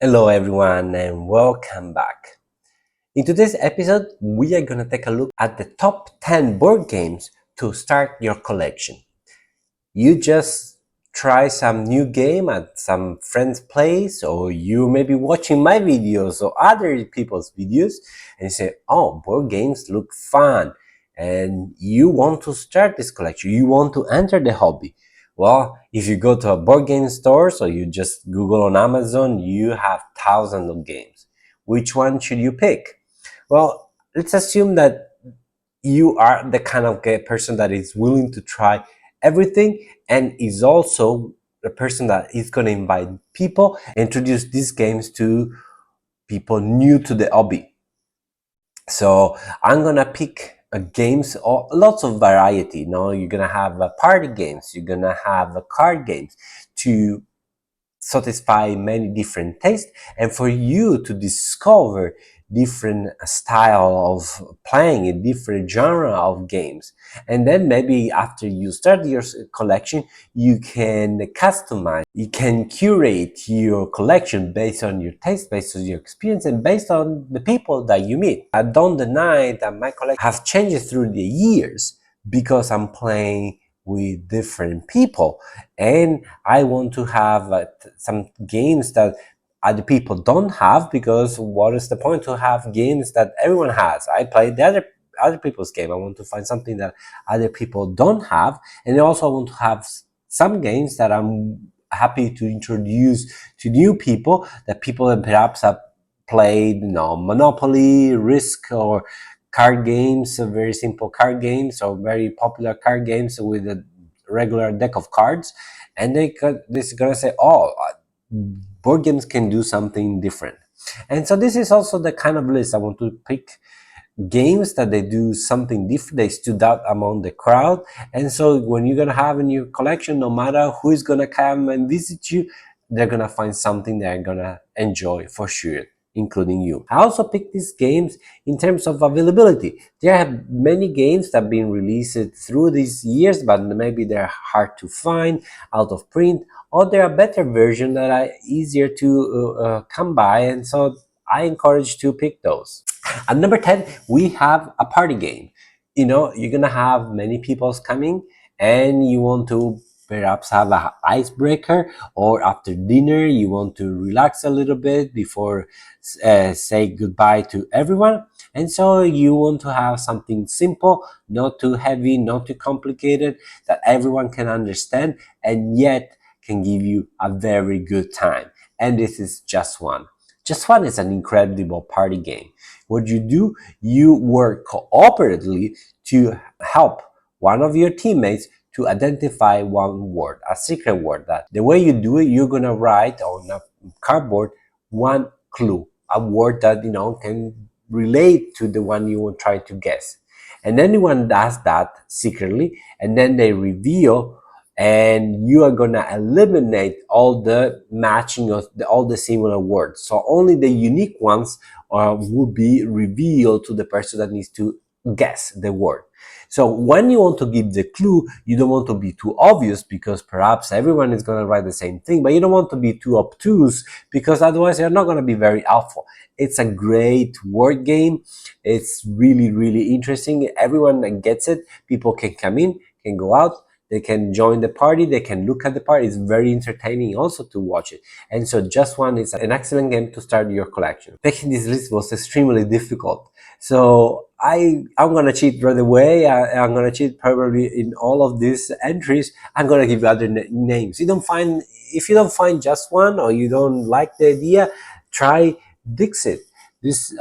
Hello, everyone, and welcome back. In today's episode, we are going to take a look at the top 10 board games to start your collection. You just try some new game at some friend's place, or you may be watching my videos or other people's videos, and you say, "Oh, board games look fun," and you want to start this collection. You want to enter the hobby. Well, if you go to a board game store, so you just Google on Amazon, you have thousands of games. Which one should you pick? Well, let's assume that you are the kind of person that is willing to try everything and is also the person that is going to invite people, introduce these games to people new to the hobby. So I'm gonna pick games or lots of variety. You're gonna have party games, you're gonna have card games to satisfy many different tastes and for you to discover different style of playing a different genre of games. And then maybe after you start your collection, you can customize, you can curate your collection based on your taste, based on your experience, and based on the people that you meet. I don't deny that my collection has changed through the years because I'm playing with different people and I want to have some games that other people don't have, because what is the point to have games that everyone has? I play the other people's game. I want to find something that other people don't have, and I also want to have some games that I'm happy to introduce to new people, that people that perhaps have played, Monopoly, Risk, or card games, very simple card games or very popular card games with a regular deck of cards, and they're gonna say, "Oh, board games can do something different." And so this is also the kind of list I want to pick: games that they do something different, they stood out among the crowd. And so when you're gonna have in your collection, no matter who is gonna come and visit you, they're gonna find something they're gonna enjoy for sure, including you. I also picked these games in terms of availability. There have many games that have been released through these years, but maybe they're hard to find, out of print, or there are better versions that are easier to come by, and so I encourage to pick those. At number 10, we have a party game. You're gonna have many people coming, and you want to perhaps have an icebreaker, or after dinner you want to relax a little bit before say goodbye to everyone. And so you want to have something simple, not too heavy, not too complicated, that everyone can understand and yet can give you a very good time. And this is Just One. Just One is an incredible party game. What you do, you work cooperatively to help one of your teammates to identify one word, a secret word. That the way you do it, you're gonna write on a cardboard one clue, a word that can relate to the one you will try to guess. And anyone does that secretly, and then they reveal, and you are gonna eliminate all the matching of all the similar words. So only the unique ones would be revealed to the person that needs to guess the word. So when you want to give the clue, you don't want to be too obvious, because perhaps everyone is going to write the same thing, but you don't want to be too obtuse, because otherwise you're not going to be very helpful. It's a great word game. It's really, really interesting. Everyone that gets it, people can come in, can go out, they can join the party, they can look at the party. It's very entertaining also to watch it. And so Just One is an excellent game to start your collection. Picking this list was extremely difficult. So I'm gonna cheat right away. I'm gonna cheat probably in all of these entries. I'm gonna give you other names. If you don't find Just One, or you don't like the idea, try Dixit.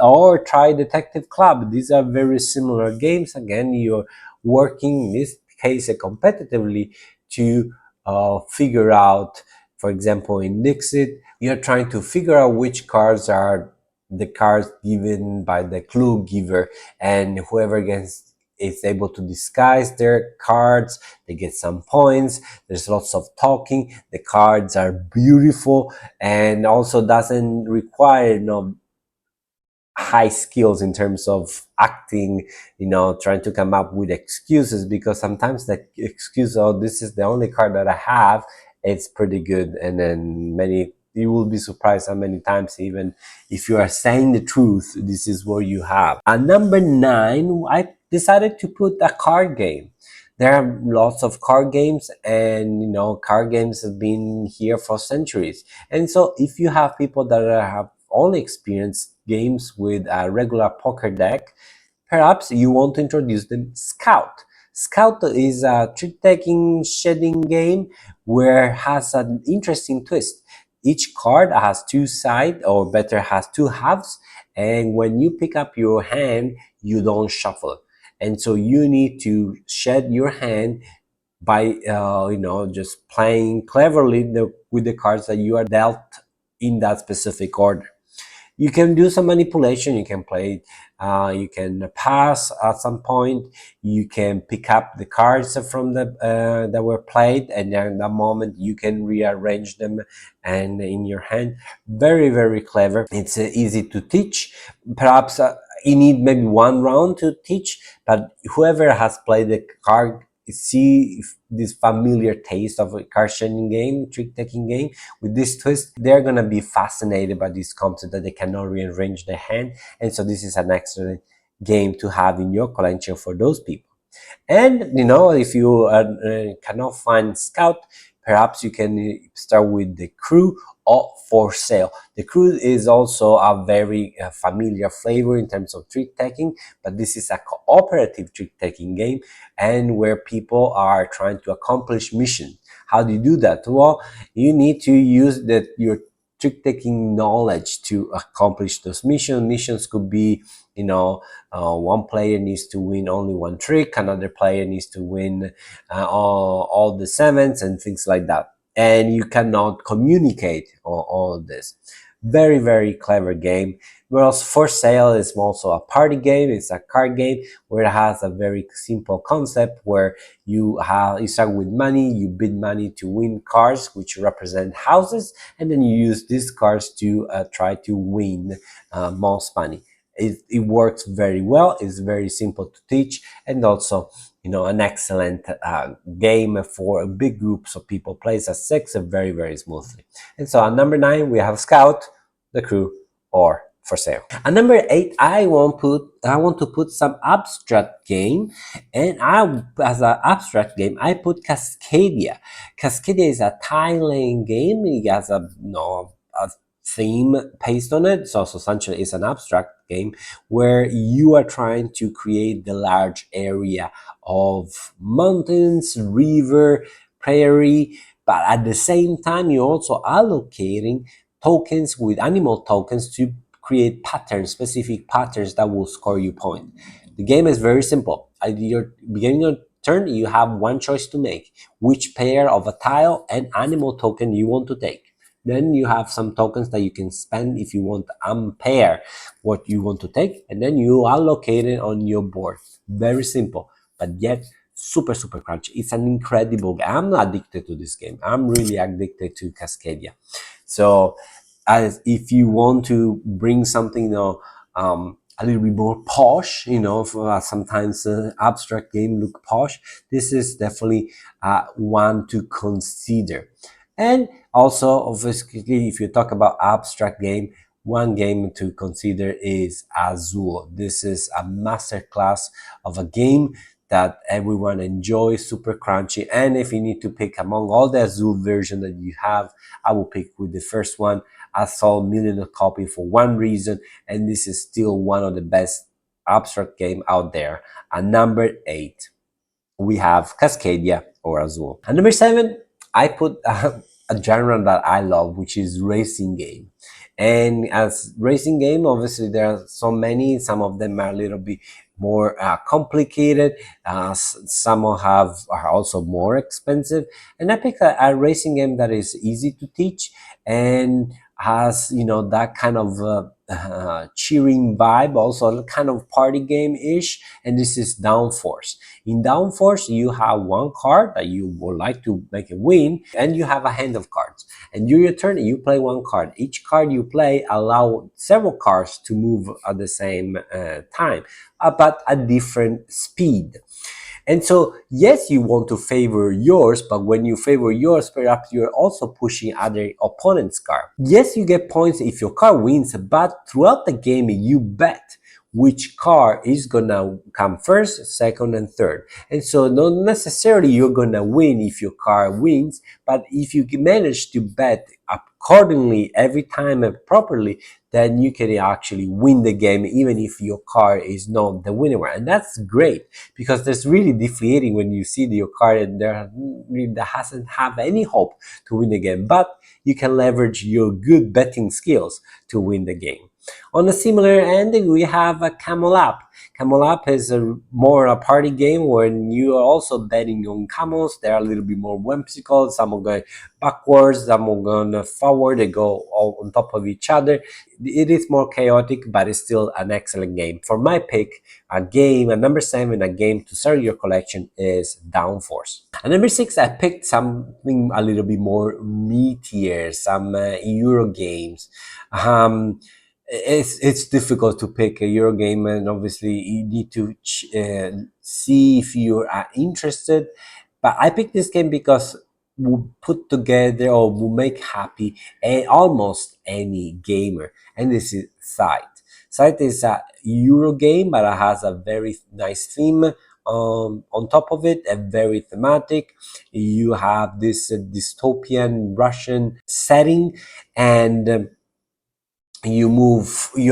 Or try Detective Club. These are very similar games. Again, you're working in this case competitively to figure out, for example, in Dixit, you're trying to figure out which cards are the cards given by the clue giver, and whoever is able to disguise their cards, they get some points. There's lots of talking. The cards are beautiful, and also doesn't require high skills in terms of acting, trying to come up with excuses, because sometimes the excuse, "Oh, this is the only card that I have," it's pretty good. And then many you will be surprised how many times, even if you are saying the truth, this is what you have. At number 9, I decided to put a card game. There are lots of card games, and card games have been here for centuries. And so if you have people that have only experienced games with a regular poker deck, perhaps you want to introduce them Scout. Scout is a trick-taking shedding game where has an interesting twist. Each card has two sides, or better, has two halves, and when you pick up your hand, you don't shuffle. And so you need to shed your hand by just playing cleverly with the cards that you are dealt in that specific order. You can do some manipulation. You can play, you can pass at some point. You can pick up the cards from the that were played, and then in that moment you can rearrange them and in your hand. Very, very clever. It's easy to teach. Perhaps you need maybe one round to teach, but whoever has played the card see this familiar taste of a card shedding game, trick-taking game with this twist, they're gonna be fascinated by this concept that they cannot rearrange their hand. And so this is an excellent game to have in your collection for those people. And if you cannot find Scout, perhaps you can start with the Crew or For Sale. The Crew is also a very familiar flavor in terms of trick-taking, but this is a cooperative trick-taking game, and where people are trying to accomplish missions. How do you do that? Well, you need to use your trick-taking knowledge to accomplish those missions. Missions could be, one player needs to win only one trick, another player needs to win all the sevens and things like that. And you cannot communicate all of this. Very, very clever game. Whereas For Sale is also a party game. It's a card game where it has a very simple concept where you start with money, you bid money to win cards which represent houses, and then you use these cards to try to win most money. It works very well. It's very simple to teach, and also an excellent game for big groups of people. Plays at 6 very, very smoothly. And so at number 9 we have Scout, the Crew, or For Sale. At number 8, I want to put some abstract game, and as an abstract game I put Cascadia. Cascadia is a tile-laying game. It has a theme based on it. So essentially it's an abstract game where you are trying to create the large area of mountains, river, prairie, but at the same time you're also allocating tokens with animal tokens to create patterns, specific patterns that will score you point. The game is very simple. At your beginning of turn, you have one choice to make: which pair of a tile and animal token you want to take. Then you have some tokens that you can spend if you want to unpair what you want to take, and then you allocate it on your board. Very simple, but yet super, super crunchy. It's an incredible game. I'm addicted to this game. I'm really addicted to Cascadia. So if you want to bring something a little bit more posh, sometimes abstract game look posh, this is definitely one to consider. And also, obviously, if you talk about abstract game, one game to consider is Azul. This is a masterclass of a game that everyone enjoys, super crunchy. And if you need to pick among all the Azul version that you have, I will pick with the first one. I sold millions of copies for one reason, and this is still one of the best abstract game out there. At number 8, we have Cascadia or Azul. At number 7, I put a genre that I love, which is racing game. And as racing game, obviously there are so many. Some of them are a little bit more complicated. Some are also more expensive. And I picked a racing game that is easy to teach and has that kind of cheering vibe, also kind of party game-ish. And this is Downforce. In Downforce, you have one card that you would like to make a win, and you have a hand of cards. And during your turn, you play one card. Each card you play allow several cards to move at the same time, but at different speed. And so, yes, you want to favor yours, but when you favor yours, perhaps you're also pushing other opponent's car. Yes, you get points if your car wins, but throughout the game, you bet which car is gonna come first, second, and third. And so not necessarily you're gonna win if your car wins, but if you manage to bet accordingly every time and properly, then you can actually win the game even if your car is not the winner. And that's great, because that's really deflating when you see your car and there hasn't have any hope to win the game. But you can leverage your good betting skills to win the game. On a similar ending, we have a Camel Up. Camel Up is more a party game where you are also betting on camels. They're a little bit more whimsical. Some are going backwards, some are going forward. They go all on top of each other. It is more chaotic, but it's still an excellent game. For my pick, a number 7, a game to start your collection is Downforce. At number 6, I picked something a little bit more meatier, some Euro games. It's difficult to pick a Euro game, and obviously you need to see if you are interested. But I picked this game because we put together or will make happy almost any gamer, and this is Scythe. Scythe is a Euro game, but it has a very nice theme. On top of it, and very thematic. You have this dystopian Russian setting, and you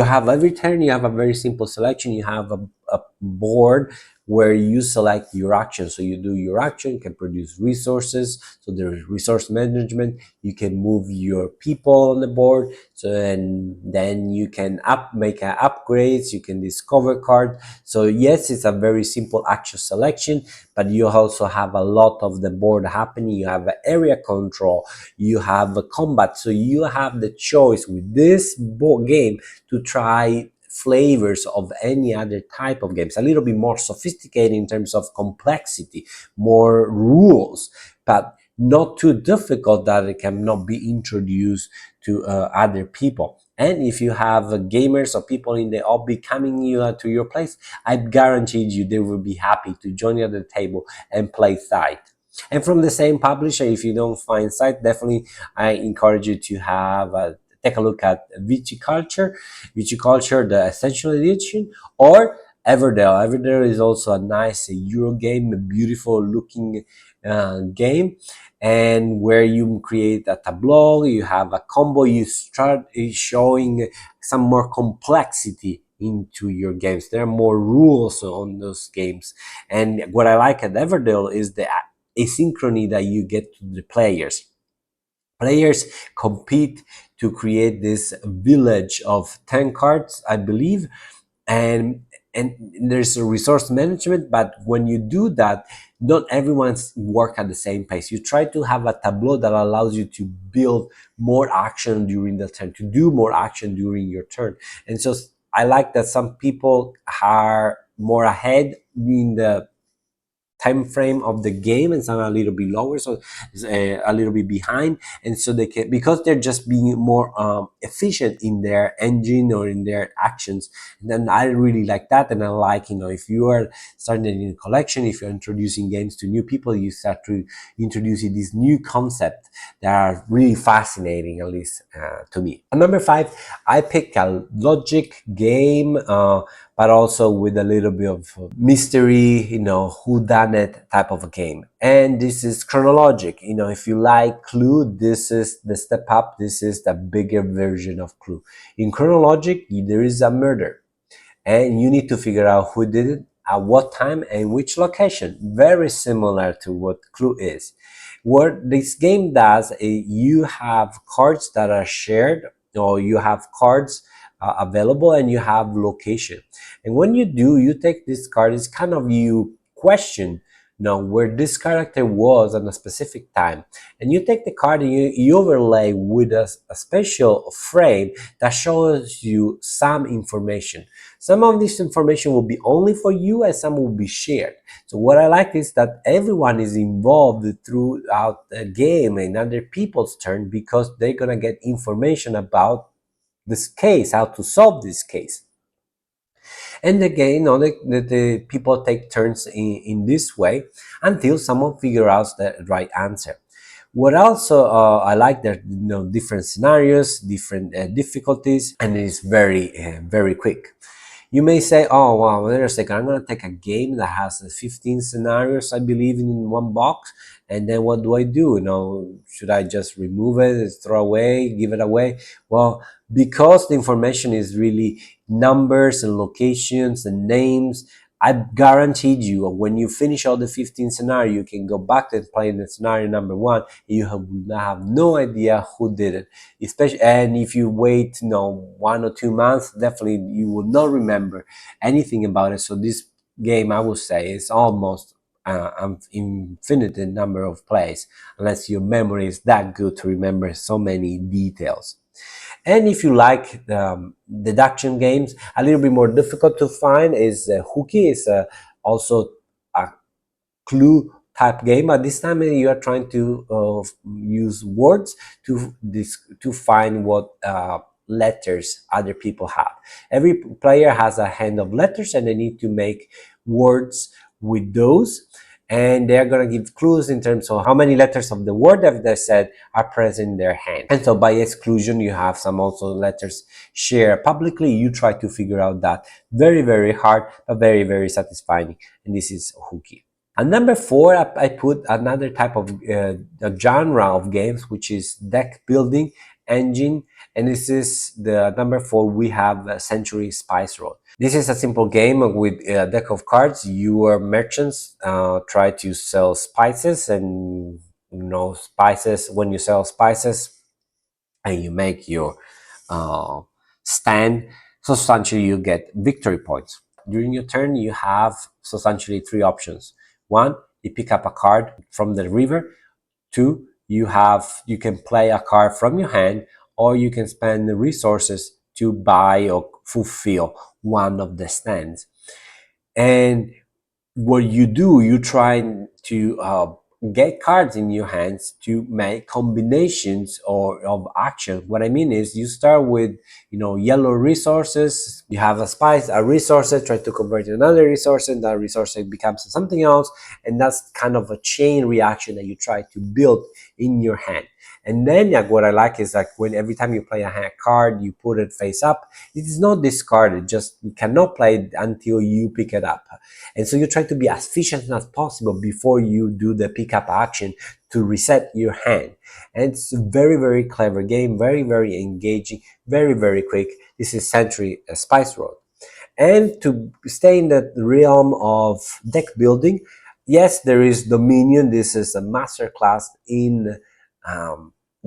have every turn you have a very simple selection. You have a board where you select your action. So you do your action, you can produce resources, so there is resource management. You can move your people on the board, so and then you can make upgrades, you can discover cards. So yes, it's a very simple action selection, but you also have a lot of the board happening. You have area control, you have a combat, so you have the choice with this board game to try flavors of any other type of games, a little bit more sophisticated in terms of complexity, more rules, but not too difficult that it cannot be introduced to other people. And if you have gamers or people in the hobby coming to your place, I guarantee you they will be happy to join you at the table and play Scythe. And from the same publisher, if you don't find Scythe, definitely I encourage you to take a look at Viticulture, the Essential Edition, or Everdell. Everdell is also a nice Euro game, a beautiful looking game, and where you create a tableau, you have a combo, you start showing some more complexity into your games. There are more rules on those games. And what I like at Everdell is the asynchrony that you get to the players. Players compete to create this village of 10 cards, I believe, and there's a resource management. But when you do that, not everyone's work at the same pace. You try to have a tableau that allows you to build more action during the turn, to do more action during your turn. And so I like that some people are more ahead in the time frame of the game, and some are a little bit lower, so a little bit behind. And so they can, because they're just being more efficient in their engine or in their actions. And then I really like that. And I like, if you are starting a new collection, if you're introducing games to new people, you start to introduce these new concepts that are really fascinating, at least to me. At number 5, I picked a logic game, but also with a little bit of mystery, whodunit type of a game. And this is Chronologic. If you like Clue, this is the step up. This is the bigger version of Clue. In Chronologic, there is a murder, and you need to figure out who did it, at what time, and which location. Very similar to what Clue is. What this game does is you have cards that are shared, or you have cards available, and you have location. And when you do, you take this card, it's kind of you question where this character was at a specific time. And you take the card and you overlay with a special frame that shows you some information. Some of this information will be only for you, and some will be shared. So what I like is that everyone is involved throughout the game and other people's turn, because they're gonna get information about this case, how to solve this case. And again, the people take turns in this way until someone figure out the right answer. What also I like that different scenarios, different difficulties, and it is very quick. You may say, "Oh, wow, wait a second, I'm gonna take a game that has 15 scenarios, I believe, in one box, and then what do I do? Should I just remove it, throw away, give it away?" Well, because the information is really numbers and locations and names, I guaranteed you when you finish all the 15 scenario, you can go back and play in the scenario number one. And you have no idea who did it. Especially, and if you wait, 1 or 2 months, definitely you will not remember anything about it. So this game, I would say, is almost infinite number of plays, unless your memory is that good to remember so many details. And if you like deduction games, a little bit more difficult to find is Hooky. Is also a clue type game, but this time you are trying to use words to find what letters other people have. Every player has a hand of letters, and they need to make words with those, and they're going to give clues in terms of how many letters of the word that they said are present in their hand. And so by exclusion, you have some also letters shared publicly. You try to figure out that. Very hard, but very satisfying. And this is Hooky. And number four, I put another type of genre of games, which is deck building engine. And this is the number four. We have Century Spice Road. This is a simple game with a deck of cards. You are merchants, try to sell spices, and spices. When you sell spices and you make your stand, substantially you get victory points. During your turn, you have substantially three options. One, you pick up a card from the river. Two, you can play a card from your hand, or you can spend the resources to buy or fulfill one of the stands. And what you do, you try to get cards in your hands to make combinations or of actions. What I mean is, you start with yellow resources. You have a resource, try to convert to another resource, and that resource becomes something else, and that's kind of a chain reaction that you try to build in your hand. And then what I like is, like, when every time you play a hand card, you put it face up. It is not discarded, just you cannot play it until you pick it up. And so you try to be as efficient as possible before you do the pickup action to reset your hand. And it's a very clever game, very engaging, very quick. This is Century Spice Road. And to stay in the realm of deck building, yes, there is Dominion. This is a master class in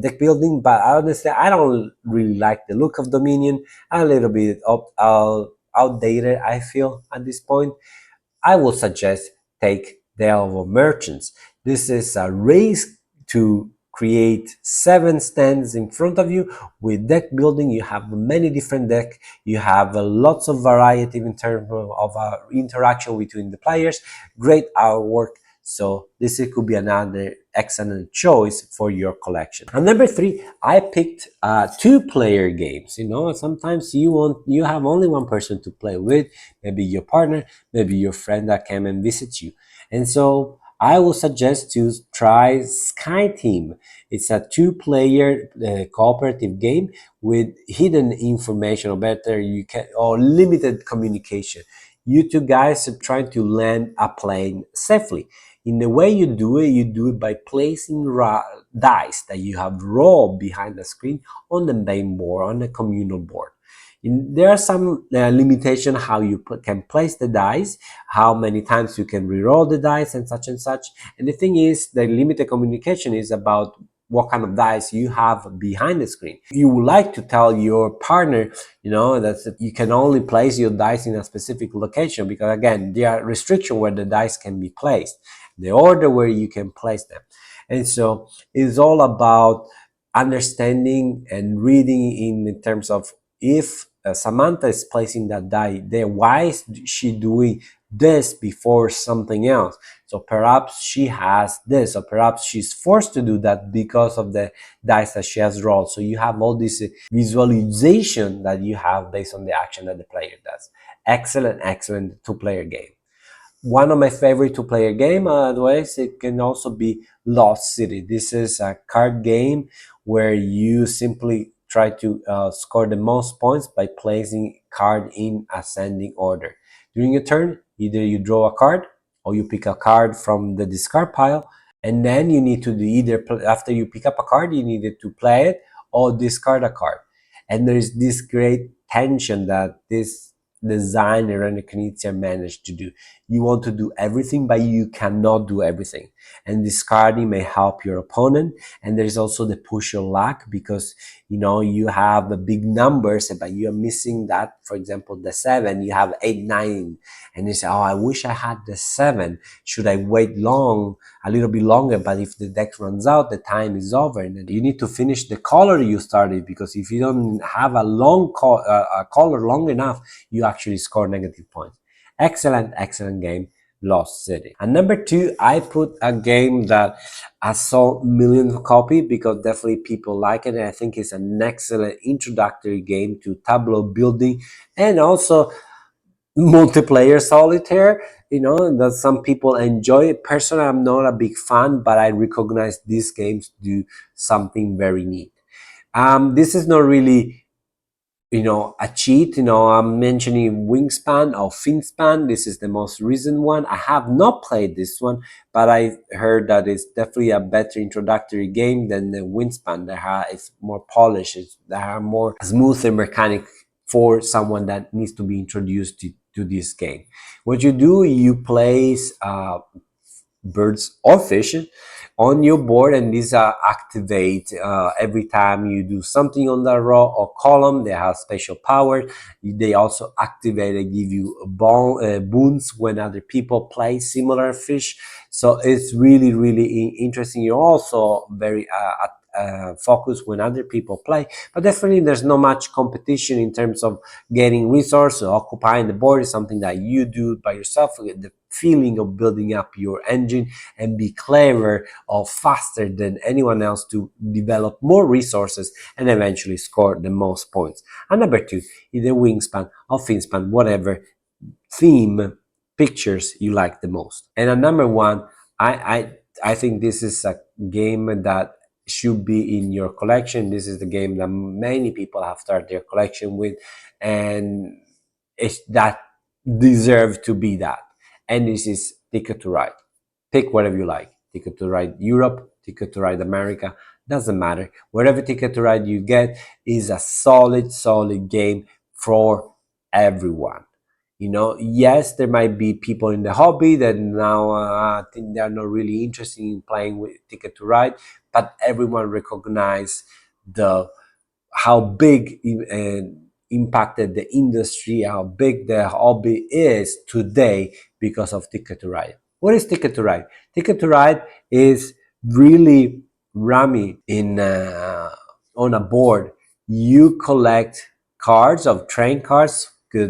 deck building, but honestly, I don't really like the look of Dominion. A little bit outdated, I feel, at this point. I would suggest take Delve Merchants. This is a race to create 7 stands in front of you. With deck building, you have many different decks. You have lots of variety in terms of interaction between the players. Great artwork. So this could be another excellent choice for your collection. And number 3, I picked 2-player games. Sometimes you have only one person to play with, maybe your partner, maybe your friend that came and visits you. And so I will suggest to try Sky Team. It's a 2-player cooperative game with hidden information, or limited communication. You two guys are trying to land a plane safely. In the way you do it by placing dice that you have rolled behind the screen on the main board, on the communal board. There are some limitation how you can place the dice, how many times you can re-roll the dice, and such and such. And the thing is, the limited communication is about what kind of dice you have behind the screen. You would like to tell your partner, that you can only place your dice in a specific location, because again, there are restrictions where the dice can be placed, the order where you can place them. And so it's all about understanding and reading in terms of, if Samantha is placing that die there, why is she doing this before something else. So perhaps she has this, or perhaps she's forced to do that because of the dice that she has rolled. So you have all this visualization that you have based on the action that the player does. Excellent, excellent two-player game. One of my favorite two-player game, otherwise it can also be Lost City. This is a card game where you simply try to score the most points by placing card in ascending order. During your turn, either you draw a card or you pick a card from the discard pile, and then you need to either, after you pick up a card, you needed to play it or discard a card. And there's this great tension that this designer and Knizia managed to do. You want to do everything, but you cannot do everything. And discarding may help your opponent. And there's also the push your luck, because you have the big numbers, but you're missing that. For example, the 7, you have 8, 9, and you say, oh, I wish I had the 7. Should I wait a little bit longer? But if the deck runs out, the time is over, and you need to finish the color you started, because if you don't have a color long enough, you actually score negative points. Excellent, excellent game, Lost City. And number 2, I put a game that I sold millions of copies because definitely people like it, and I think it's an excellent introductory game to tableau building and also multiplayer solitaire, that some people enjoy. Personally, I'm not a big fan, but I recognize these games do something very neat. This is not really a cheat. I'm mentioning Wingspan or Finspan. This is the most recent one. I have not played this one, but I heard that it's definitely a better introductory game than the Wingspan. It's more polished. There are more smoother mechanics for someone that needs to be introduced to this game. What you do, you place birds or fish on your board, and these are activate every time you do something on the row or column. They have special power. They also activate and give you boons when other people play similar fish. So it's really, really interesting. You're also very focused when other people play, but definitely there's not much competition in terms of getting resources. Occupying the board is something that you do by yourself. The feeling of building up your engine and be clever or faster than anyone else to develop more resources and eventually score the most points. And number 2, either Wingspan or Finspan, whatever theme pictures you like the most. And at number 1, I think this is a game that should be in your collection. This is the game that many people have started their collection with, and it's that deserve to be that. And this is Ticket to Ride. Pick whatever you like. Ticket to Ride Europe, Ticket to Ride America, doesn't matter. Whatever Ticket to Ride you get is a solid game for everyone. Yes, there might be people in the hobby that now think they're not really interested in playing with Ticket to Ride, but everyone recognize how big impacted the industry, how big the hobby is today because of Ticket to Ride. What is Ticket to Ride? Ticket to Ride is really rummy on a board. You collect cards of train cards,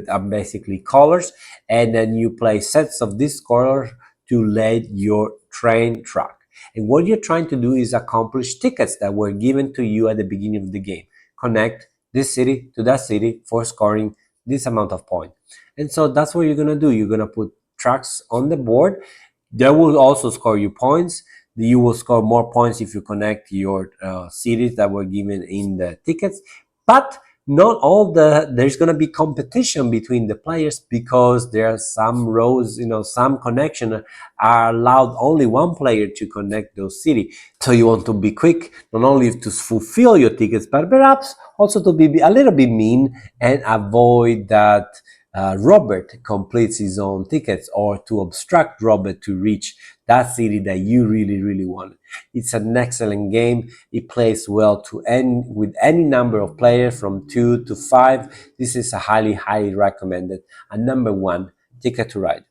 are basically colors, and then you play sets of these colors to lead your train track. And what you're trying to do is accomplish tickets that were given to you at the beginning of the game. Connect this city to that city for scoring this amount of points. And so that's what you're going to do. You're going to put tracks on the board. They will also score you points. You will score more points if you connect your cities that were given in the tickets. But not all there's going to be competition between the players, because there are some rows, some connection are allowed only one player to connect those cities. So you want to be quick, not only to fulfill your tickets, but perhaps also to be a little bit mean and avoid that Robert completes his own tickets, or to obstruct Robert to reach that city that you really, really want. It's an excellent game. It plays well with any number of players from 2 to 5. This is a highly recommended. And number 1, Ticket to Ride.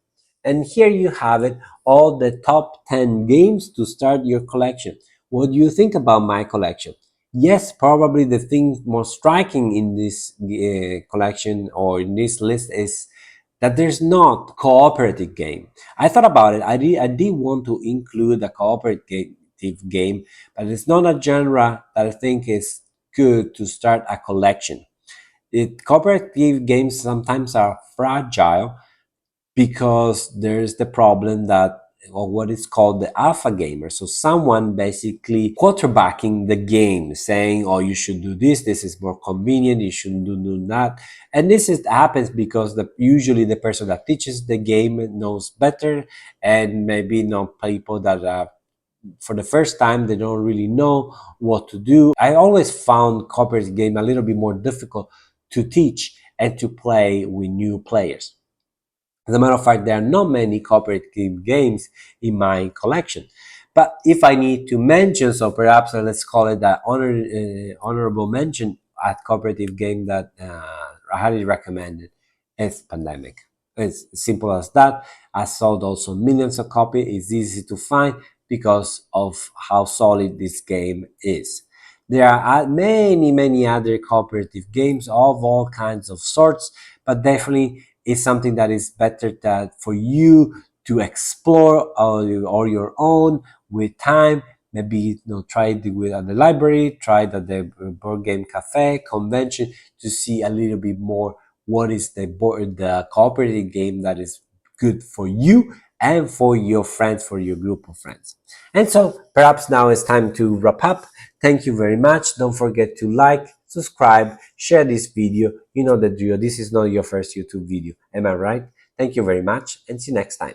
And here you have it, all the top 10 games to start your collection. What do you think about my collection? Yes, probably the thing most striking in this collection or in this list is that there's not cooperative game. I thought about it. I did want to include a cooperative game, but it's not a genre that I think is good to start a collection. Cooperative games sometimes are fragile because there's the problem that, or what is called the alpha gamer. So someone basically quarterbacking the game, saying, "Oh, you should do this. This is more convenient. You shouldn't do that." And this happens because usually the person that teaches the game knows better, and maybe not people that for the first time they don't really know what to do. I always found cooperative game a little bit more difficult to teach and to play with new players. As a matter of fact, there are not many cooperative games in my collection. But if I need to mention, so perhaps let's call it that honorable mention at cooperative game that I highly recommend it is Pandemic. It's simple as that. I sold also millions of copies. It's easy to find because of how solid this game is. There are many other cooperative games of all kinds of sorts, but definitely is something that is better that for you to explore or your own with time. Maybe try it with at the library, try it at the board game cafe convention to see a little bit more what is the cooperative game that is good for you and for your friends, for your group of friends. And so perhaps now it's time to wrap up. Thank you very much. Don't forget to like, subscribe, share this video. You know the drill. This is not your first YouTube video. Am I right? Thank you very much and see you next time.